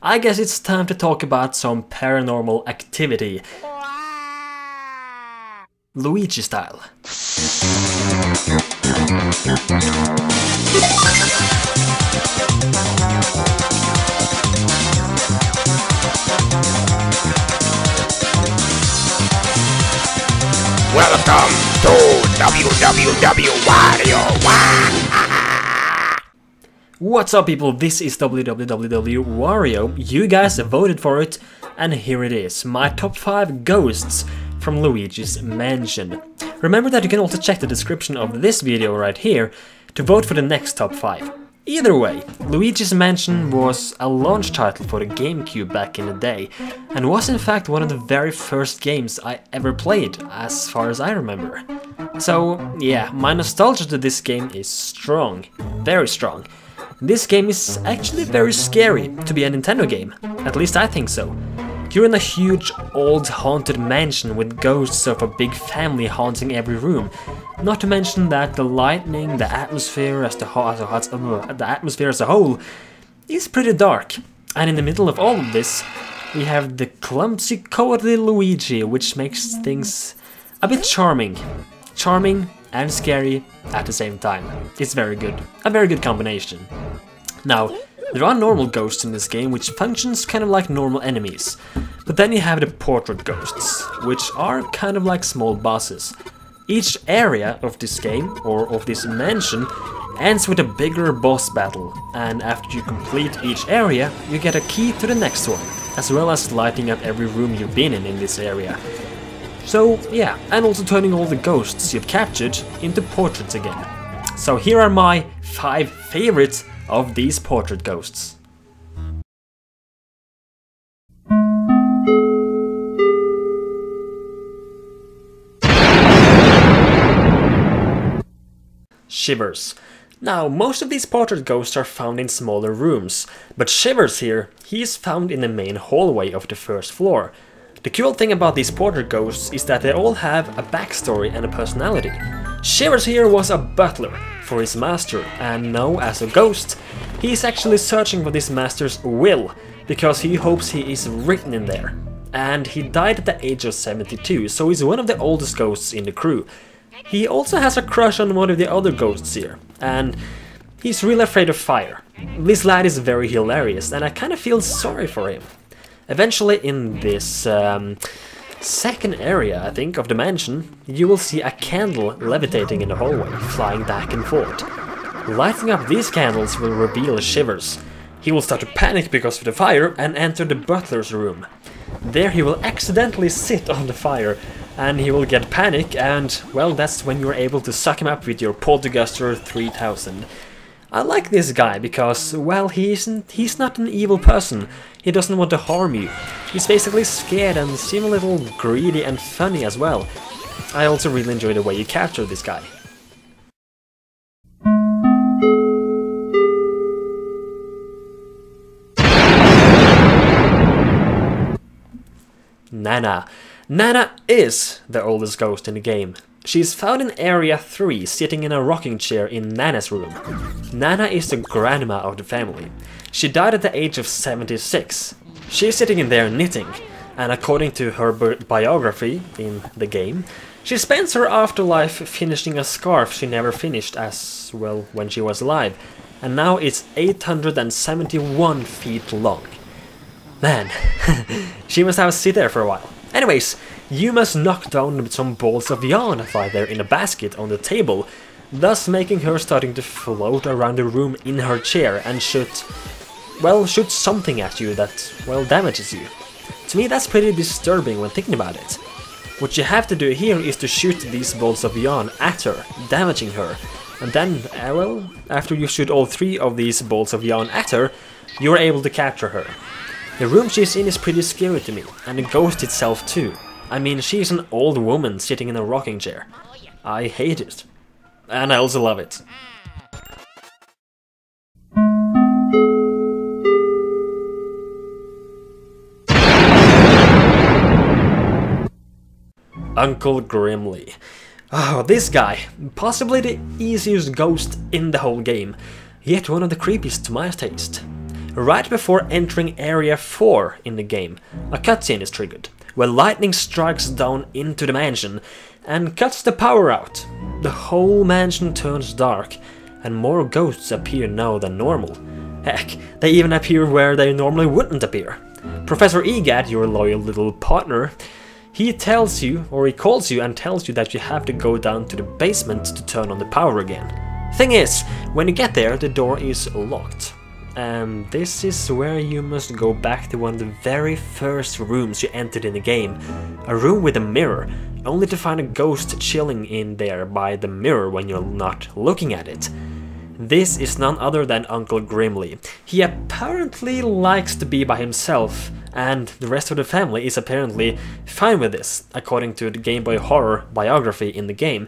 I guess it's time to talk about some paranormal activity. Luigi style. Welcome to WWW-Wario. What's up, people? This is WWW-Wario. You guys voted for it, and here it is, my top 5 ghosts from Luigi's Mansion. Remember that you can also check the description of this video right here to vote for the next top 5. Either way, Luigi's Mansion was a launch title for the Gamecube back in the day, and was in fact one of the very first games I ever played, as far as I remember. So yeah, my nostalgia to this game is strong, very strong. This game is actually very scary to be a Nintendo game, at least I think so. You're in a huge old haunted mansion with ghosts of a big family haunting every room. Not to mention that the lighting, the atmosphere as a whole is pretty dark. And in the middle of all of this, we have the clumsy, cowardly Luigi, which makes things a bit charming. Charming and scary at the same time. It's very good. A very good combination. Now, there are normal ghosts in this game, which functions kind of like normal enemies. But then you have the portrait ghosts, which are kind of like small bosses. Each area of this game, or of this mansion, ends with a bigger boss battle, and after you complete each area, you get a key to the next one, as well as lighting up every room you've been in this area. So yeah, and also turning all the ghosts you've captured into portraits again. So here are my 5 favorites of these portrait ghosts. Shivers. Now, most of these portrait ghosts are found in smaller rooms, but Shivers here, he is found in the main hallway of the first floor. The cool thing about these portrait ghosts is that they all have a backstory and a personality. Shivers here was a butler for his master, and now as a ghost, he is actually searching for this master's will, because he hopes he is written in there. And he died at the age of 72, so he's one of the oldest ghosts in the crew. He also has a crush on one of the other ghosts here, and he's really afraid of fire. This lad is very hilarious, and I kind of feel sorry for him. Eventually, in this second area, I think, of the mansion, you will see a candle levitating in the hallway, flying back and forth. Lighting up these candles will reveal Shivers. He will start to panic because of the fire and enter the butler's room. There he will accidentally sit on the fire, and he will get panic, and well, that's when you're able to suck him up with your Polterguster 3000. I like this guy because, well, he's not an evil person. He doesn't want to harm you. He's basically scared and seems a little greedy and funny as well. I also really enjoy the way you capture this guy. Nana. Nana is the oldest ghost in the game. She's found in Area 3, sitting in a rocking chair in Nana's room. Nana is the grandma of the family. She died at the age of 76. She's sitting in there knitting, and according to her biography in the game, she spends her afterlife finishing a scarf she never finished as, well, when she was alive, and now it's 871 feet long. Man, she must have sit there for a while. Anyways, you must knock down some balls of yarn that lie there in a basket on the table, thus making her starting to float around the room in her chair and shoot something at you that, well, damages you. To me, that's pretty disturbing when thinking about it. What you have to do here is to shoot these balls of yarn at her, damaging her, and then, well, after you shoot all 3 of these balls of yarn at her, you're able to capture her. The room she's in is pretty scary to me, and the ghost itself too. I mean, she's an old woman sitting in a rocking chair. I hate it. And I also love it. Uncle Grimly. Oh, this guy. Possibly the easiest ghost in the whole game, yet one of the creepiest to my taste. Right before entering Area 4 in the game, a cutscene is triggered, where lightning strikes down into the mansion and cuts the power out. The whole mansion turns dark, and more ghosts appear now than normal. Heck, they even appear where they normally wouldn't appear. Professor Egad, your loyal little partner, he calls you and tells you that you have to go down to the basement to turn on the power again. Thing is, when you get there, the door is locked. And this is where you must go back to one of the very first rooms you entered in the game. A room with a mirror, only to find a ghost chilling in there by the mirror when you're not looking at it. This is none other than Uncle Grimly. He apparently likes to be by himself, and the rest of the family is apparently fine with this, according to the Game Boy Horror biography in the game.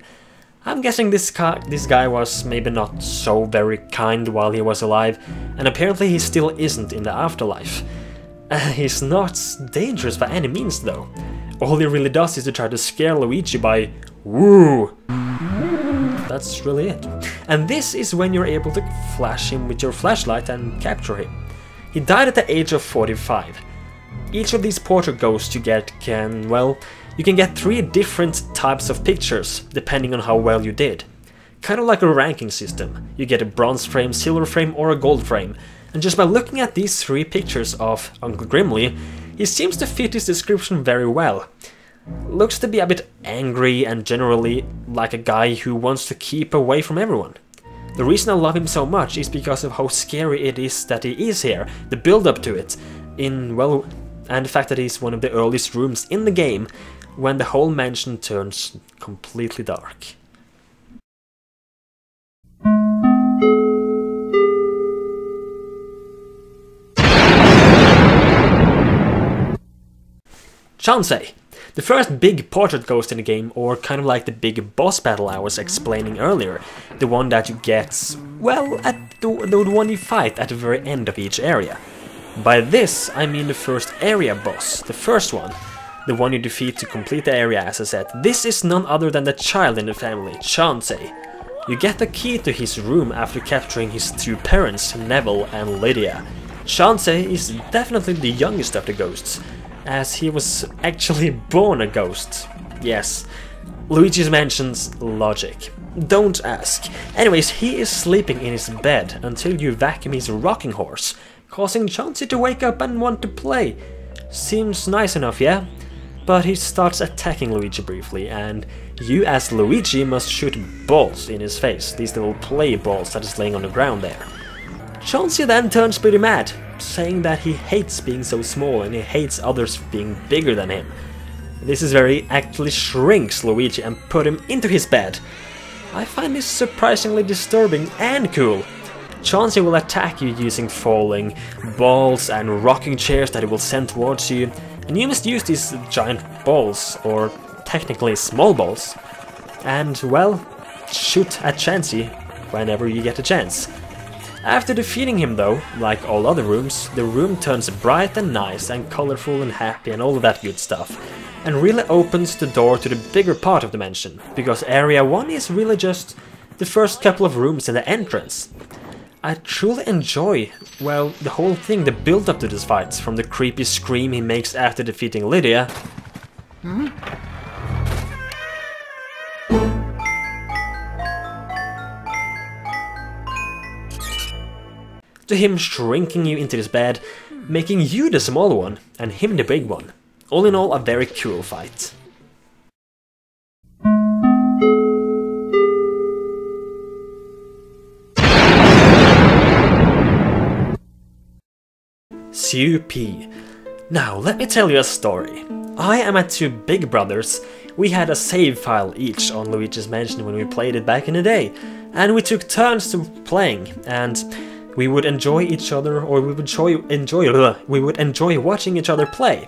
I'm guessing this guy was maybe not so very kind while he was alive, and apparently he still isn't in the afterlife. He's not dangerous by any means though. All he really does is to try to scare Luigi by woo! That's really it. And this is when you're able to flash him with your flashlight and capture him. He died at the age of 45. Each of these portrait ghosts you get you can get 3 different types of pictures, depending on how well you did. Kind of like a ranking system. You get a bronze frame, silver frame or a gold frame. And just by looking at these 3 pictures of Uncle Grimly, he seems to fit his description very well. Looks to be a bit angry and generally like a guy who wants to keep away from everyone. The reason I love him so much is because of how scary it is that he is here, the build up to it, and the fact that he's one of the earliest rooms in the game when the whole mansion turns completely dark. Chauncey, the first big portrait ghost in the game, or kind of like the big boss battle I was explaining earlier, the one that you get, at the one you fight at the very end of each area. By this, I mean the first area boss, the first one, the one you defeat to complete the area as I said. This is none other than the child in the family, Chauncey. You get the key to his room after capturing his 2 parents, Neville and Lydia. Chauncey is definitely the youngest of the ghosts, as he was actually born a ghost. Yes, Luigi's Mansion's logic. Don't ask. Anyways, he is sleeping in his bed until you vacuum his rocking horse, causing Chauncey to wake up and want to play. Seems nice enough, yeah? But he starts attacking Luigi briefly, and you as Luigi must shoot balls in his face, these little play balls that is laying on the ground there. Chauncey then turns pretty mad, saying that he hates being so small and he hates others being bigger than him. This is where he actually shrinks Luigi and put him into his bed. I find this surprisingly disturbing and cool. Chauncey will attack you using falling balls and rocking chairs that he will send towards you, and you must use these giant balls, or technically small balls, and shoot at Chauncey whenever you get a chance. After defeating him though, like all other rooms, the room turns bright and nice and colorful and happy and all of that good stuff, and really opens the door to the bigger part of the mansion, because Area 1 is really just the first couple of rooms in the entrance. I truly enjoy, the whole thing, the build up to this fight, from the creepy scream he makes after defeating Lydia. To him shrinking you into his bed, making you the small one, and him the big one. All in all, a very cool fight. P. Now, let me tell you a story. I and my 2 big brothers, we had a save file each on Luigi's Mansion when we played it back in the day, and we took turns to playing, and we would enjoy each other, or we would enjoy watching each other play.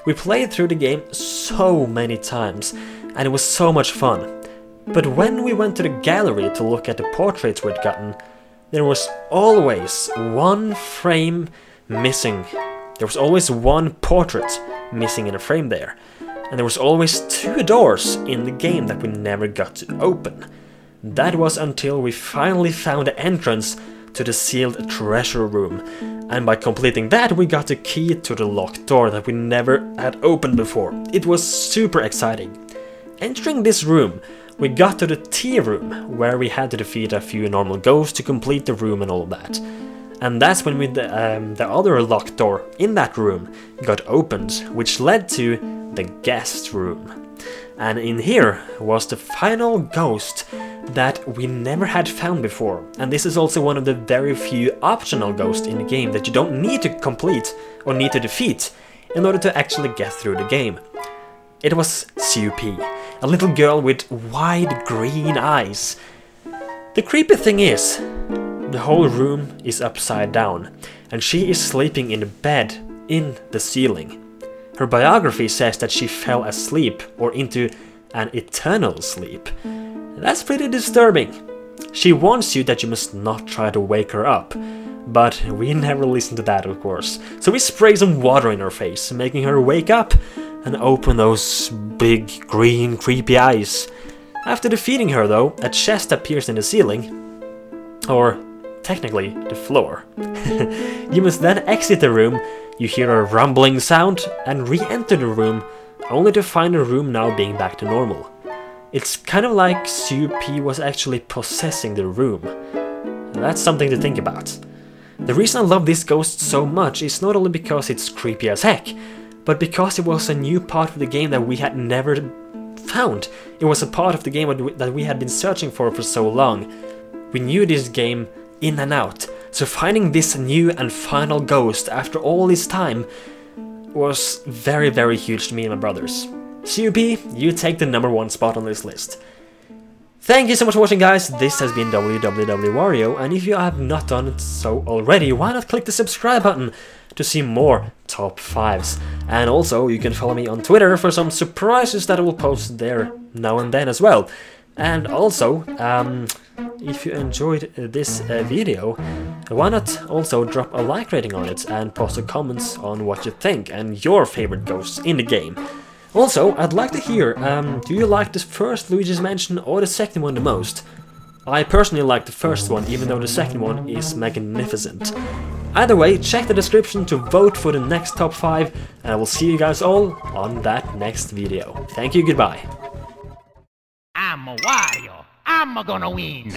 We played through the game so many times, and it was so much fun. But when we went to the gallery to look at the portraits we'd gotten, there was always one frame missing. There was always one portrait missing in a frame there. And there was always 2 doors in the game that we never got to open. That was until we finally found the entrance to the sealed treasure room. And by completing that, we got the key to the locked door that we never had opened before. It was super exciting. Entering this room, we got to the tea room, where we had to defeat a few normal ghosts to complete the room and all of that. And that's when the other locked door in that room got opened, which led to the guest room. And in here was the final ghost that we never had found before. And this is also one of the very few optional ghosts in the game that you don't need to complete or need to defeat in order to actually get through the game. It was CUP, a little girl with wide green eyes. The creepy thing is, the whole room is upside down, and she is sleeping in the bed in the ceiling. Her biography says that she fell asleep or into an eternal sleep. That's pretty disturbing. She warns you that you must not try to wake her up, but we never listen to that, of course. So we spray some water in her face, making her wake up and open those big green creepy eyes. After defeating her though, a chest appears in the ceiling, or technically the floor. You must then exit the room, you hear a rumbling sound and re-enter the room, only to find the room now being back to normal. It's kind of like CUP was actually possessing the room. That's something to think about. The reason I love this ghost so much is not only because it's creepy as heck, but because it was a new part of the game that we had never found. It was a part of the game that we had been searching for so long. We knew this game in and out, so finding this new and final ghost after all this time was very, very huge to me and my brothers. CUP, you take the #1 spot on this list. Thank you so much for watching, guys. This has been WWWWario, and if you have not done it so already, why not click the subscribe button to see more top 5s. And also, you can follow me on Twitter for some surprises that I will post there now and then as well. And also, if you enjoyed this video, why not also drop a like rating on it and post some comments on what you think and your favorite ghosts in the game. Also, I'd like to hear, do you like the first Luigi's Mansion or the second one the most? I personally like the first one, even though the second one is magnificent. Either way, check the description to vote for the next top 5, and I will see you guys all on that next video. Thank you, goodbye. I'm a Wario. I'm gonna win.